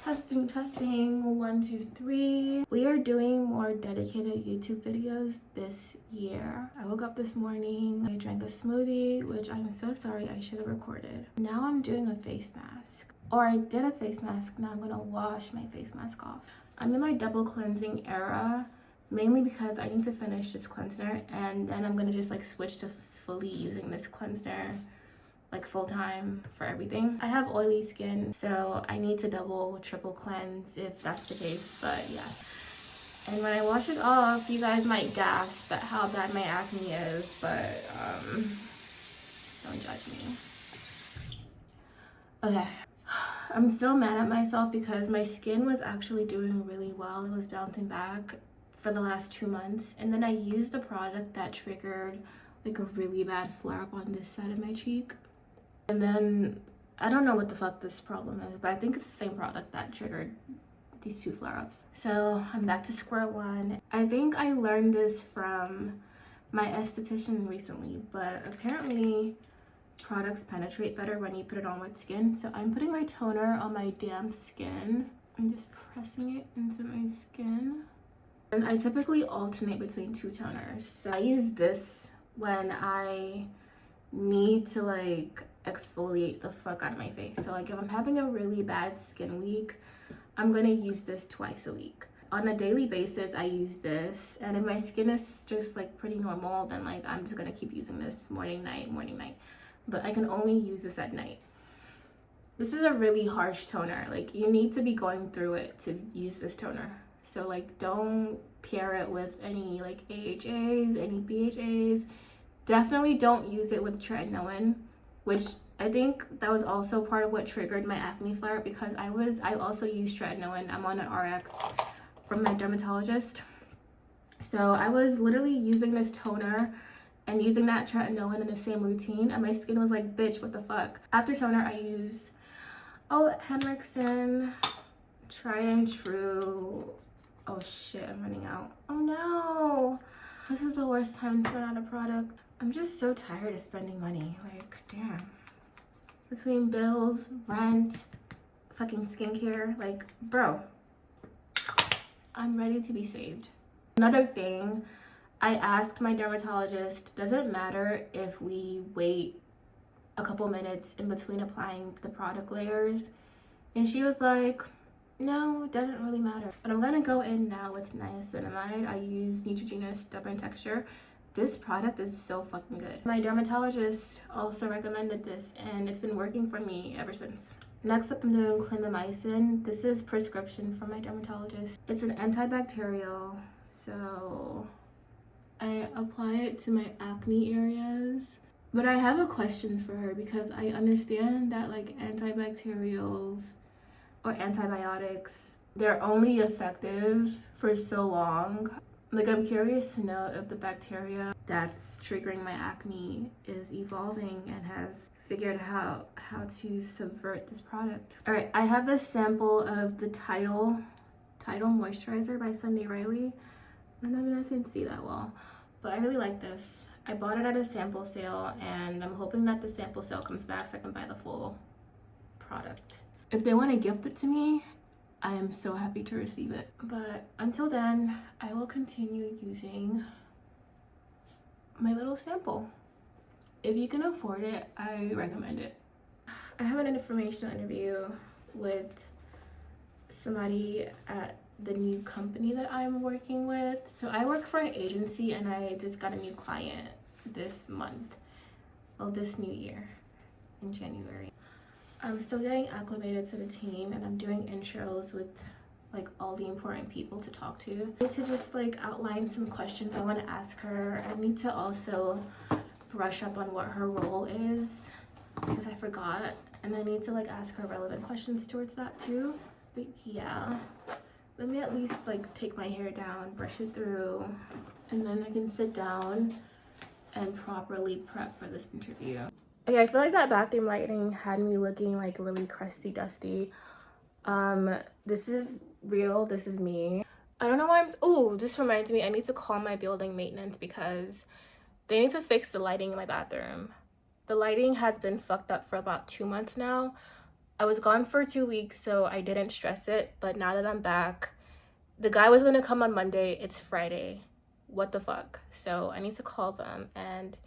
Testing, 1 2 3. We are doing more dedicated YouTube videos this year. I woke up this morning, I drank a smoothie, which I'm so sorry, I should have recorded. Now I'm doing a face mask, or I did a face mask. Now I'm gonna wash my face mask off. I'm in my double cleansing era, mainly because I need to finish this cleanser, and then I'm gonna just like switch to fully using this cleanser like full time for everything. I have oily skin, so I need to double, triple cleanse if that's the case, but yeah. And when I wash it off, you guys might gasp at how bad my acne is, but don't judge me. Okay. I'm so mad at myself because my skin was actually doing really well. It was bouncing back for the last 2 months, and then I used a product that triggered like a really bad flare-up on this side of my cheek. And then I don't know what the fuck this problem is, but I think it's the same product that triggered these 2 flare-ups. So I'm back to square one. I think I learned this from my esthetician recently, but apparently products penetrate better when you put it on wet skin. So I'm putting my toner on my damp skin. I'm just pressing it into my skin. And I typically alternate between 2 toners. So I use this when I need to like exfoliate the fuck out of my face. So like if I'm having a really bad skin week, I'm gonna use this twice a week. On a daily basis, I use this, and if my skin is just like pretty normal, then like I'm just gonna keep using this morning, night. But I can only use this at night. This is a really harsh toner. Like you need to be going through it to use this toner. So like don't pair it with any like AHAs, any BHAs. Definitely don't use it with tretinoin, which I think that was also part of what triggered my acne flare, because I also use tretinoin. I'm on an RX from my dermatologist. So I was literally using this toner and using that tretinoin in the same routine, and my skin was like, bitch, what the fuck? After toner, I use Henriksen, tried and true. Oh shit, I'm running out. Oh no, this is the worst time to run out of product. I'm just so tired of spending money. Like, damn. Between bills, rent, fucking skincare, like, bro, I'm ready to be saved. Another thing, I asked my dermatologist, does it matter if we wait a couple minutes in between applying the product layers? And she was like, no, it doesn't really matter. But I'm gonna go in now with niacinamide. I use Neutrogena Stubborn Texture. This product is so fucking good. My dermatologist also recommended this, and it's been working for me ever since. Next up, I'm doing clindamycin. This is prescription from my dermatologist. It's an antibacterial, so I apply it to my acne areas. But I have a question for her, because I understand that like antibacterials or antibiotics, they're only effective for so long. Like, I'm curious to know if the bacteria that's triggering my acne is evolving and has figured out how to subvert this product. All right, I have this sample of the Tidal Moisturizer by Sunday Riley. I don't know if you guys can see that well, but I really like this. I bought it at a sample sale, and I'm hoping that the sample sale comes back so I can buy the full product. If they want to gift it to me, I am so happy to receive it. But until then, I will continue using my little sample. If you can afford it, I recommend it. I have an informational interview with somebody at the new company that I'm working with. So I work for an agency, and I just got a new client this month. Well, this new year in January. I'm still getting acclimated to the team, and I'm doing intros with like all the important people to talk to. I need to just like outline some questions I want to ask her. I need to also brush up on what her role is, because I forgot, and I need to like ask her relevant questions towards that too. But yeah, let me at least like take my hair down, brush it through, and then I can sit down and properly prep for this interview. Okay, I feel like that bathroom lighting had me looking like really crusty, dusty. This is real, this is me. I don't know why oh, this reminds me, I need to call my building maintenance because they need to fix the lighting in my bathroom. The lighting has been fucked up for about 2 months now. I was gone for 2 weeks, so I didn't stress it. But now that I'm back, the guy was gonna come on Monday. It's Friday. What the fuck? So I need to call them and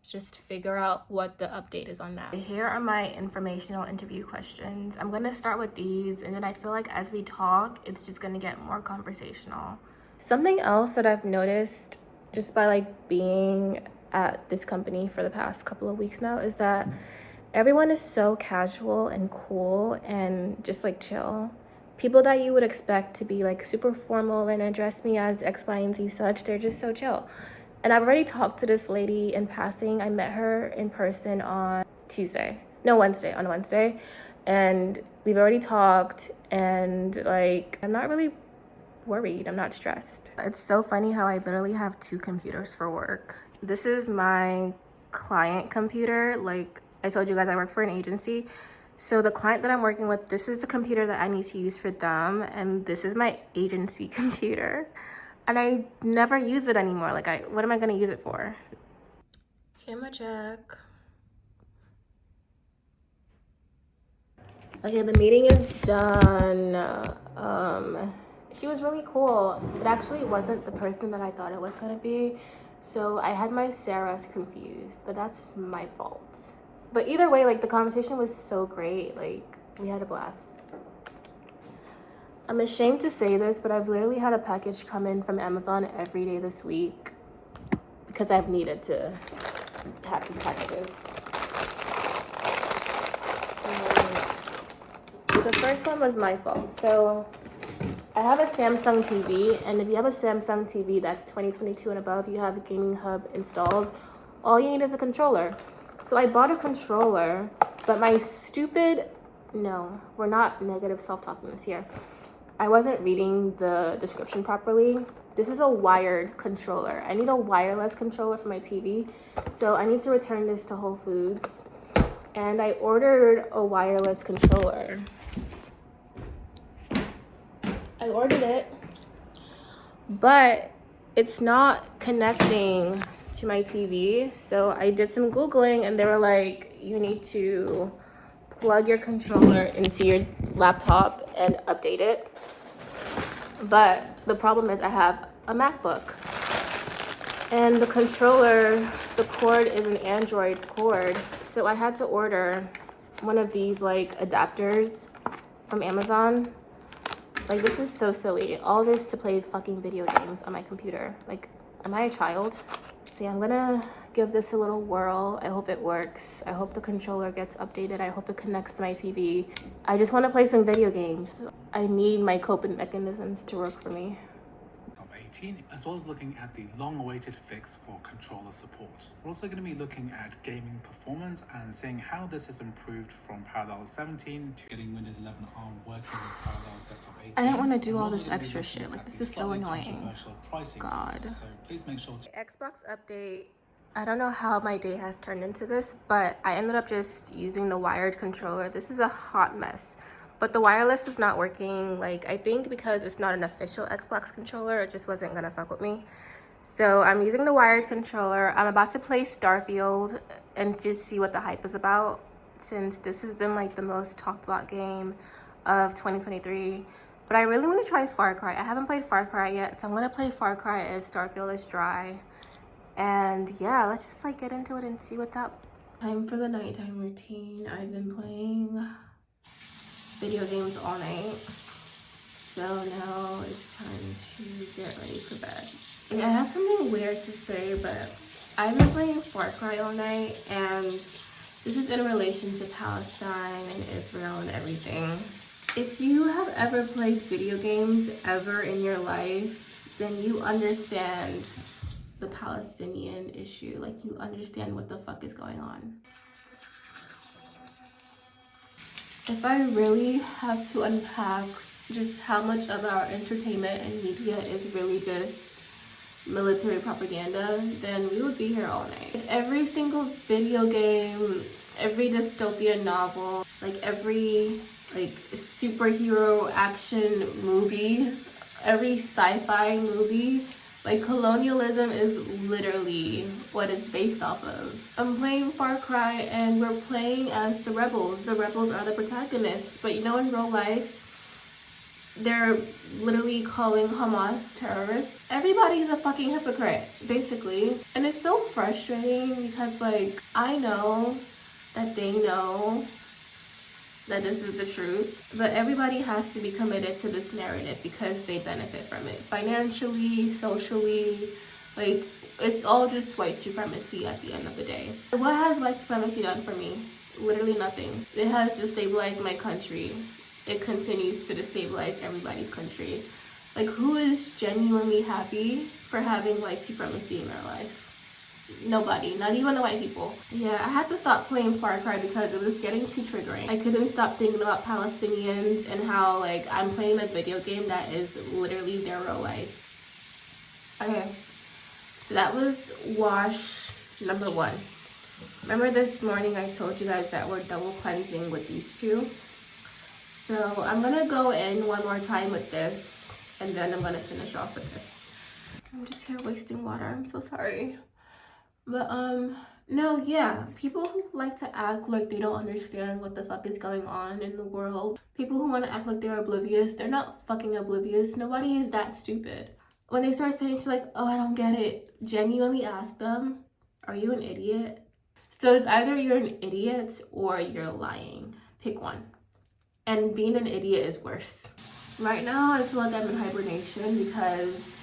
just figure out what the update is on that. Here are my informational interview questions. I'm gonna start with these, and then I feel like as we talk, it's just gonna get more conversational. Something else that I've noticed just by like being at this company for the past couple of weeks now is that everyone is so casual and cool and just like chill. People that you would expect to be like super formal and address me as X, Y, and Z such, they're just so chill. And I've already talked to this lady in passing. I met her in person on Wednesday. And we've already talked, and like, I'm not really worried. I'm not stressed. It's so funny how I literally have 2 computers for work. This is my client computer. Like I told you guys, I work for an agency. So the client that I'm working with, this is the computer that I need to use for them. And this is my agency computer. And I never use it anymore. Like, what am I gonna use it for? Camera check. Okay, the meeting is done. She was really cool. It actually wasn't the person that I thought it was gonna be. So I had my Sarahs confused, but that's my fault. But either way, like, the conversation was so great. Like, we had a blast. I'm ashamed to say this, but I've literally had a package come in from Amazon every day this week because I've needed to have these packages. The first one was my fault. So I have a Samsung TV, and if you have a Samsung TV that's 2022 and above, you have a gaming hub installed. All you need is a controller. So I bought a controller, but my no, we're not negative self-talking this here. I wasn't reading the description properly. This is a wired controller. I need a wireless controller for my TV. So I need to return this to Whole Foods. And I ordered a wireless controller. I ordered it, but it's not connecting to my TV. So I did some Googling, and they were like, you need to plug your controller into your laptop and update it. But the problem is I have a MacBook, and the controller, the cord is an Android cord. So I had to order one of these like adapters from Amazon. Like, this is so silly. All this to play fucking video games on my computer. Like, am I a child? So yeah, I'm gonna give this a little whirl. I hope it works. I hope the controller gets updated. I hope it connects to my TV. I just want to play some video games. I need my coping mechanisms to work for me. As well as looking at the long-awaited fix for controller support. We're also going to be looking at gaming performance and seeing how this has improved from Parallels 17 to getting Windows 11 ARM working with Parallels Desktop 18. I don't want to do all this extra shit. Like, this is so annoying. God. So please make sure to... Xbox update. I don't know how my day has turned into this, but I ended up just using the wired controller. This is a hot mess. But the wireless was not working. Like, I think because it's not an official Xbox controller, it just wasn't gonna fuck with me. So I'm using the wired controller. I'm about to play Starfield and just see what the hype is about, since this has been like the most talked about game of 2023. But I really want to try Far Cry. I haven't played Far Cry yet, so I'm gonna play Far Cry if Starfield is dry. And yeah, let's just like get into it and see what's up. Time for the nighttime routine. I've been playing video games all night, so now it's time to get ready for bed. And I have something weird to say, but I've been playing Far Cry all night, and this is in relation to Palestine and Israel and everything. If you have ever played video games ever in your life, then you understand the Palestinian issue. Like, you understand what the fuck is going on. If I really have to unpack just how much of our entertainment and media is really just military propaganda, then we would be here all night. If every single video game, every dystopian novel, like every like superhero action movie, every sci-fi movie Like, colonialism is literally what it's based off of. I'm playing Far Cry and we're playing as the rebels. The rebels are the protagonists. But you know, in real life, they're literally calling Hamas terrorists. Everybody's a fucking hypocrite, basically. And it's so frustrating because, like, I know that they know that this is the truth, but everybody has to be committed to this narrative because they benefit from it financially, socially. Like, it's all just white supremacy at the end of the day. What has white supremacy done for me? Literally nothing. It has destabilized my country. It continues to destabilize everybody's country. Like, who is genuinely happy for having white supremacy in their life? Nobody, not even the white people. Yeah, I had to stop playing Far Cry because it was getting too triggering. I couldn't stop thinking about Palestinians and how, like, I'm playing a video game that is literally their real life. Okay, so that was wash number 1. Remember this morning I told you guys that we're double cleansing with these two? So I'm gonna go in one more time with this, and then I'm gonna finish off with this. I'm just here wasting water, I'm so sorry. But no, yeah, people who like to act like they don't understand what the fuck is going on in the world, people who want to act like they're oblivious, they're not fucking oblivious. Nobody is that stupid. When they start saying like, oh, I don't get it, genuinely ask them, are you an idiot? So it's either you're an idiot or you're lying. Pick one. And being an idiot is worse. Right now I feel like I'm in hibernation because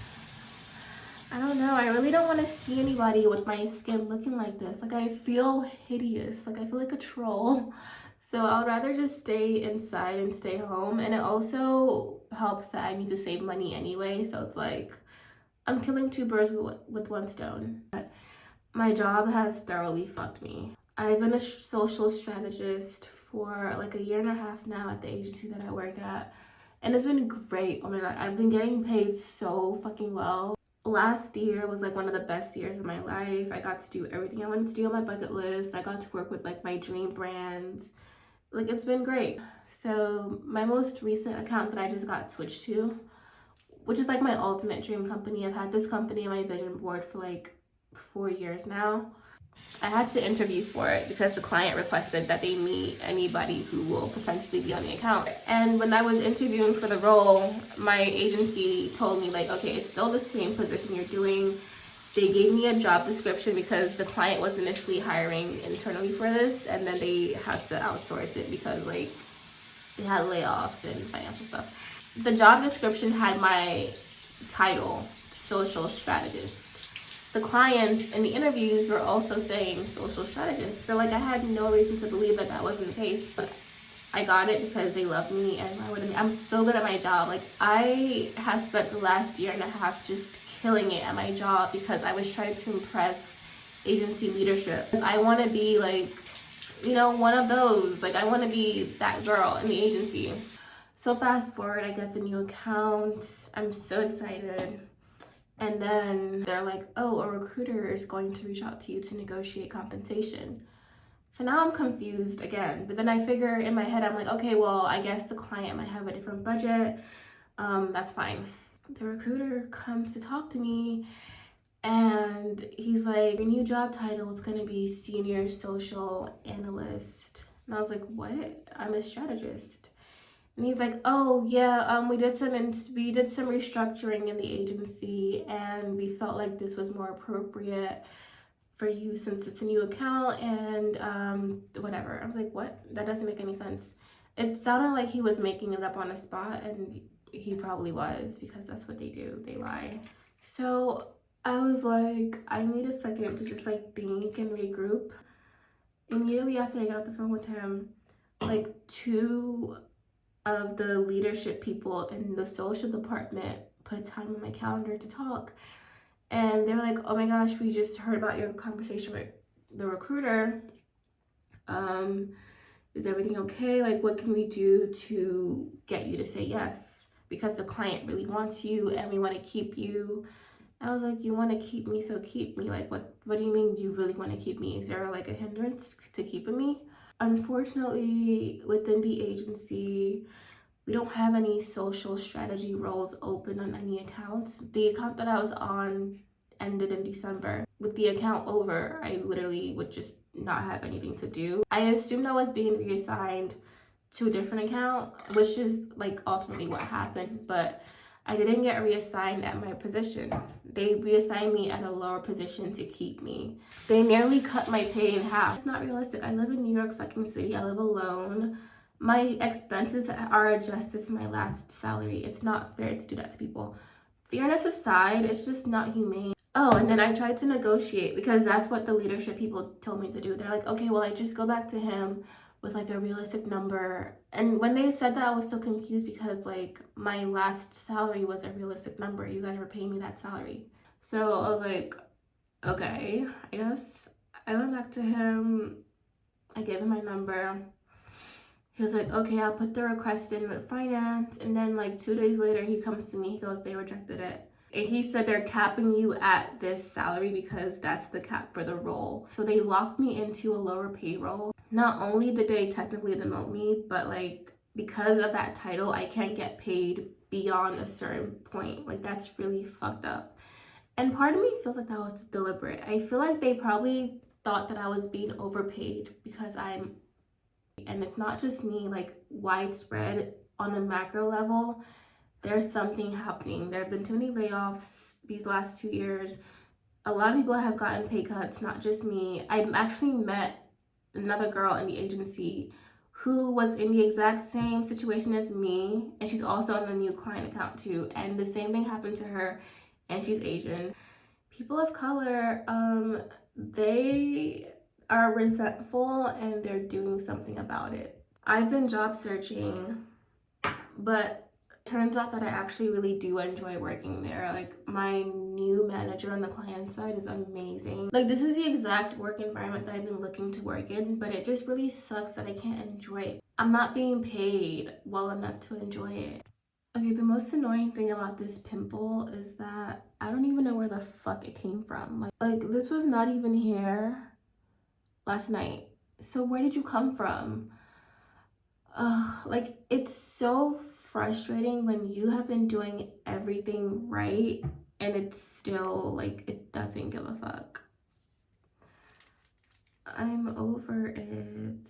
I don't know, I really don't want to see anybody with my skin looking like this. Like, I feel hideous. Like, I feel like a troll. So I would rather just stay inside and stay home. And it also helps that I need to save money anyway. So it's like, I'm killing 2 birds with 1 stone. But my job has thoroughly fucked me. I've been a social strategist for like a 1.5 years now at the agency that I work at. And it's been great. Oh my God, I've been getting paid so fucking well. Last year was like one of the best years of my life. I got to do everything I wanted to do on my bucket list. I got to work with like my dream brands. Like, it's been great. So my most recent account that I just got switched to, which is like my ultimate dream company. I've had this company on my vision board for like 4 years now. I had to interview for it because the client requested that they meet anybody who will potentially be on the account. And when I was interviewing for the role, my agency told me like, okay, it's still the same position you're doing. They gave me a job description because the client was initially hiring internally for this, and then they had to outsource it because like they had layoffs and financial stuff. The job description had my title, social strategist. The clients in the interviews were also saying social strategist. So like, I had no reason to believe that that wasn't the case, but I got it because they love me and I'm so good at my job. Like, I have spent the last 1.5 years just killing it at my job because I was trying to impress agency leadership. I want to be like, you know, one of those. Like, I want to be that girl in the agency. So fast forward, I get the new account. I'm so excited. And then they're like, oh, a recruiter is going to reach out to you to negotiate compensation. So now I'm confused again. But then I figure in my head, I'm like, okay, well, I guess the client might have a different budget. That's fine. The recruiter comes to talk to me and he's like, your new job title is going to be senior social analyst. And I was like, what? I'm a strategist. And he's like, oh yeah, we did some restructuring in the agency, and we felt like this was more appropriate for you since it's a new account and whatever. I was like, what? That doesn't make any sense. It sounded like he was making it up on the spot, and he probably was, because that's what they do. They lie. So I was like, I need a second to just like think and regroup. Immediately after I got off the phone with him, like 2 of the leadership people in the social department put time on my calendar to talk, and they're like, oh my gosh, we just heard about your conversation with the recruiter. Is everything okay? Like, what can we do to get you to say yes, because the client really wants you and we want to keep you. I was like, you want to keep me, so keep me. Like, what do you mean you really want to keep me? Is there like a hindrance to keeping me? Unfortunately, within the agency, We don't have any social strategy roles open on any accounts. The account that I was on ended in December. With the account over, I literally would just not have anything to do. I assumed I was being reassigned to a different account, which is like ultimately what happened, but I didn't get reassigned at my position. They reassigned me at a lower position to keep me. They nearly cut my pay in half. It's not realistic. I live in New York fucking city. I live alone. My expenses are adjusted to my last salary. It's not fair to do that to people. Fairness aside, it's just not humane. Oh, and then I tried to negotiate because that's what the leadership people told me to do. They're like, okay, well, I just go back to him with like a realistic number. And when they said that, I was so confused because like my last salary was a realistic number. You guys were paying me that salary. So I was like, okay, I guess. I went back to him. I gave him my number. He was like, okay, I'll put the request in with finance. And then like 2 days later, he comes to me. He goes, they rejected it. And he said they're capping you at this salary because that's the cap for the role. So they locked me into a lower payroll. Not only did they technically demote me, but like because of that title, I can't get paid beyond a certain point. Like that's really fucked up. And part of me feels like that was deliberate. I feel like they probably thought that I was being overpaid because and it's not just me, like widespread on a macro level. There's something happening. There have been too many layoffs these last 2 years. A lot of people have gotten pay cuts, not just me. I actually met another girl in the agency who was in the exact same situation as me, and she's also on the new client account too. And the same thing happened to her, and she's Asian. People of color, they are resentful and they're doing something about it. I've been job searching, but turns out that I actually really do enjoy working there. Like my new manager on the client side is amazing. Like this is the exact work environment that I've been looking to work in, but it just really sucks that I can't enjoy it. I'm not being paid well enough to enjoy it. Okay, the most annoying thing about this pimple is that I don't even know where the fuck it came from. Like this was not even here last night. So where did you come from? Like it's so frustrating when you have been doing everything right and it's still like it doesn't give a fuck. I'm over it.